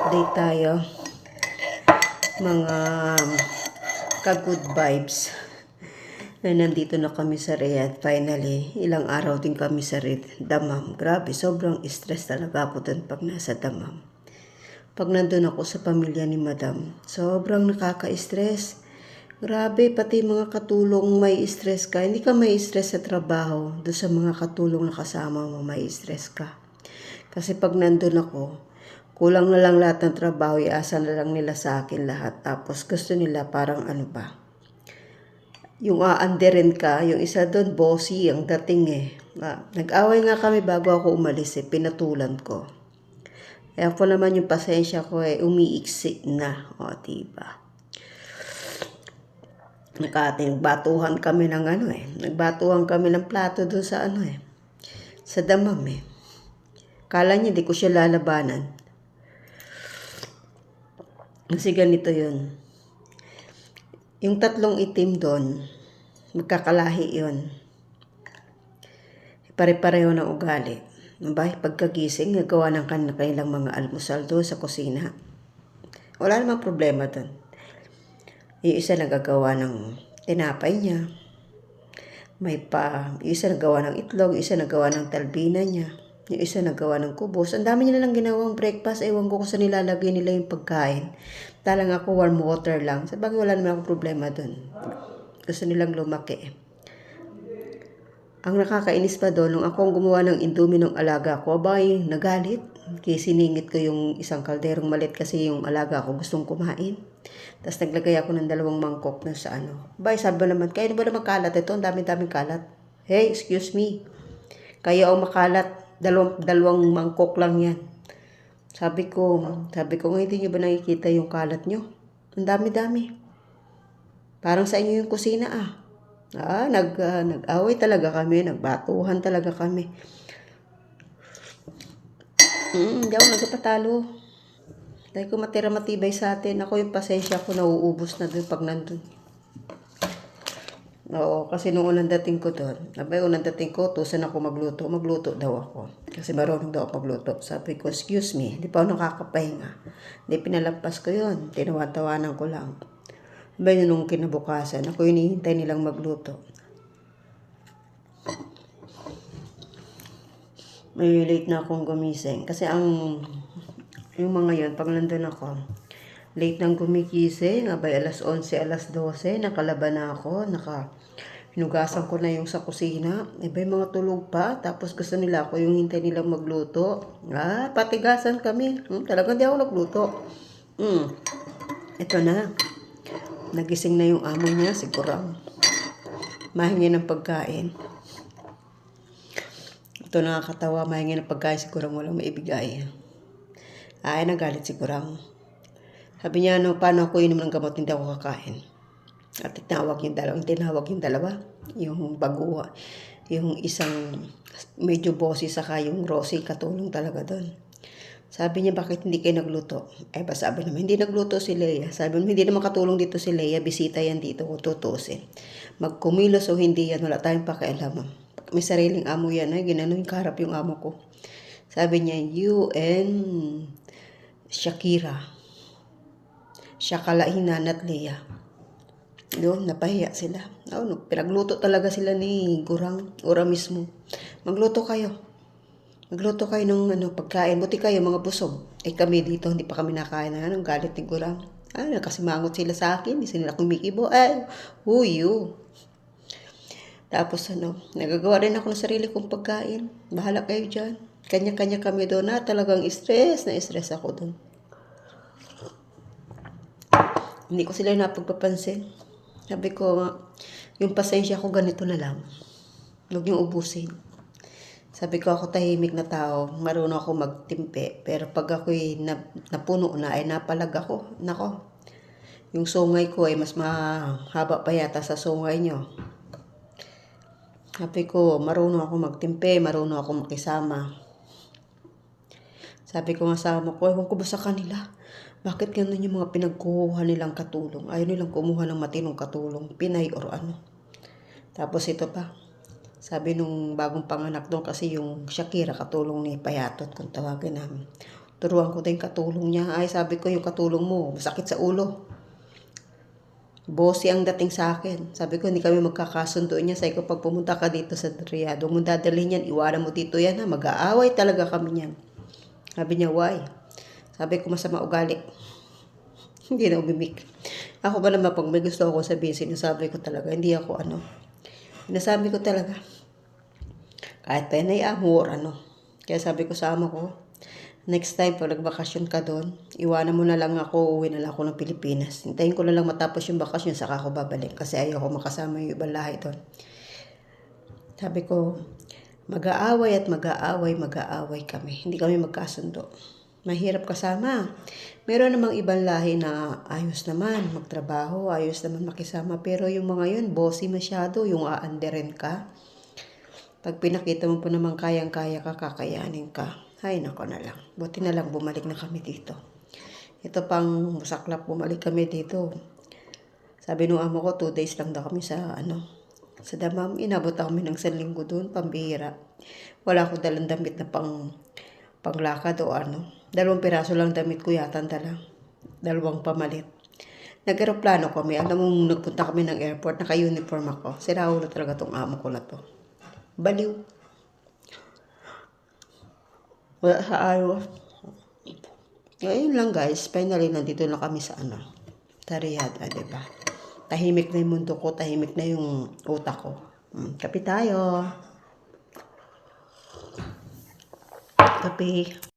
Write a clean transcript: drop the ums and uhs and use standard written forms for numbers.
update tayo. Mga ka-good vibes. Na nandito na kami sa Riyadh. Finally, ilang araw din kami sa Dammam. Grabe, sobrang stress talaga ako dun pag nasa Dammam. Pag nandun ako sa pamilya ni Madam, sobrang nakaka-stress. Grabe, pati mga katulong may stress ka. Hindi ka may stress sa trabaho. Doon sa mga katulong na kasama mo, may stress ka. Kasi pag nandun ako, kulang na lang lahat ng trabaho, iasa na lang nila sa akin lahat. Tapos gusto nila parang ano ba, yung aanderin ka, yung isa doon, bossy, ang dating eh. Nag-away nga kami bago ako umalis eh, pinatulan ko. Eh ako naman yung pasensya ko eh, umiiksi na. O, diba? Nagbatuhan kami ng ano eh. Nagbatuhan kami ng plato doon sa ano eh. Sa Dammam eh. Kala niya di ko siya lalabanan. Kasi ganito yun. Yung tatlong itim doon, magkakalahi yun. Pare-pareho ng ugali. Pagkagising, nagawa ng kanilang mga almusal doon sa kusina. Wala namang problema doon. Yung isa nagagawa ng tinapay niya. Yung isa nagawa ng itlog, yung isa nagawa ng talbina niya. Yung isa nagawa ng kubos. Ang dami nila lang ginawang breakfast. Ewan ko kung saan nilalagay nila yung pagkain. Talang ako warm water lang. Sabagay wala naman akong problema doon. Gusto nilang lumaki eh. Ang nakakainis pa doon, nung akong gumawa ng indomie ng alaga ko, abay, nagalit. Kaya siningit ko yung isang kalderong malit kasi yung alaga ko gustong kumain. Tapos naglagay ako ng 2 mangkok na sa ano. Abay, sabi ba naman, kaya ba naman kalat ito? Ang dami-daming kalat. Hey, excuse me. Kaya ang makalat, 2 mangkok lang yan. Sabi ko, ngayon hindi nyo ba nakikita yung kalat nyo? Ang dami-dami. Parang sa inyo yung kusina ah. Nag-away talaga kami, nagbatuhan talaga kami. Hindi ako nagpatalo. Dahil ko matira-matibay sa atin, ako yung pasensya ko nauubos na doon pag nandun. Oo, kasi nung unang dating ko doon, tusan ako magluto daw ako. Kasi marunong daw ako magluto. Sabi ko, excuse me, hindi pa ako nakakapahinga. Hindi pinalampas ko yun, tinawa-tawanan ko lang. Abay, nung kinabukasan, ako hinihintay nilang magluto. May late na akong gumising. Kasi yung mga yun, pag nandun ako, late nang gumigising, abay alas 11, alas 12, nakalaban na ako, hinugasan ko na yung sa kusina. Abay, mga tulog pa, tapos gusto nila ako yung hintay nilang magluto. Patigasan kami. Talagang di ako nagluto. Ito na. Nagising na yung amo niya, siguro mahingi ng pagkain. Ito nakakatawa, mahingi ng pagkain, siguro walang maibigay. Nagalit siguro. Sabi niya, paano ako inom ng gamot, hindi ako kakain. At tinawag yung dalawa, yung baguha, yung isang medyo bossy, saka yung Rosie, katulong talaga doon. Sabi niya, bakit hindi kayo nagluto? Sabi naman, hindi nagluto si Leia. Sabi naman, hindi naman katulong dito si Leia. Bisita yan dito, tutusin. Magkumilos o hindi yan, wala tayong pakialam. May sariling amo yan. Ginano yung karap yung amo ko. Sabi niya, you and Shakira. Shakalahinan at Leia. Doon, napahiya sila. Pinagluto talaga sila ni Ura mismo. Magluto kayo ng pagkain. Buti kayo, mga busog. Kami dito, hindi pa kami nakain na galit ni Gurang. Nakasimangot sila sa akin. Hindi sila kumikibo. Who you? Tapos nagagawa rin ako ng sarili kong pagkain. Bahala kayo dyan. Kanya-kanya kami doon. Talagang stress ako doon. Hindi ko sila napagpapansin. Sabi ko, yung pasensya ko ganito na lang. Huwag niyong ubusin. Sabi ko, ako tahimik na tao, marunong ako magtimpe. Pero pag ako'y napuno na, napalag ako. Nako, yung sungay ko ay mas mahaba pa yata sa sungay nyo. Sabi ko, marunong ako magtimpe, marunong ako makisama. Sabi ko nga sa amo ko, ewan ko ba sa kanila? Bakit ganun yung mga pinagkuha nilang katulong? Ayaw nilang kumuha ng matinong katulong, Pinay or ano. Tapos ito pa. Sabi nung bagong panganak doon kasi yung Shakira, katulong ni Payatot kung tawagin namin. Turuan ko din katulong niya. Ay, sabi ko, yung katulong mo, masakit sa ulo. Bossy ang dating sa akin. Sabi ko, hindi kami magkakasundo niya. Sabi ko, pag pumunta ka dito sa Riyadh, huwag mo dadalhin yan, iwanan mo dito yan ha. Mag-aaway talaga kami niyan. Sabi niya, why? Sabi ko, masama ugali. Hindi na umimik. Ako ba naman, pag may gusto ako sabihin, sinasabi ko talaga. Hindi ako sinasabi ko talaga. Kahit pa yan ay amor, Kaya sabi ko sa amo ko, next time, pag nagbakasyon ka doon, iwanan mo na lang ako, uwi na lang ako ng Pilipinas. Hintayin ko na lang matapos yung bakasyon, saka ako babalik. Kasi ayaw ko makasama yung ibang lahi doon. Sabi ko, mag-aaway at mag-aaway kami. Hindi kami magkasundo. Mahirap kasama. Meron namang ibang lahi na ayos naman magtrabaho, ayos naman makisama. Pero yung mga yun, bossy masyado, yung aanderin ka. Pag pinakita mo po naman kayang-kaya ka, kakayanin ka. Ay, nako na lang. Buti na lang bumalik na kami dito. Ito pang masaklap, bumalik kami dito. Sabi nung amo ko, 2 days lang daw kami sa Damam. Inabot kami ng 1 linggo doon, pambihira. Wala akong dalang damit na panglakad o 2 piraso lang damit ko yata dala. 2 pamalit. Nag-aeroplano kami. Alam mo, nagpunta kami ng airport, naka-uniform ako. Siraulo talaga tong amo ko na to. Baliw. Wala sa ayos. Ngayon lang guys, finally nandito na kami sa Riyadh, diba? Tahimik na yung mundo ko, tahimik na yung utak ko. Kape tayo. Kape.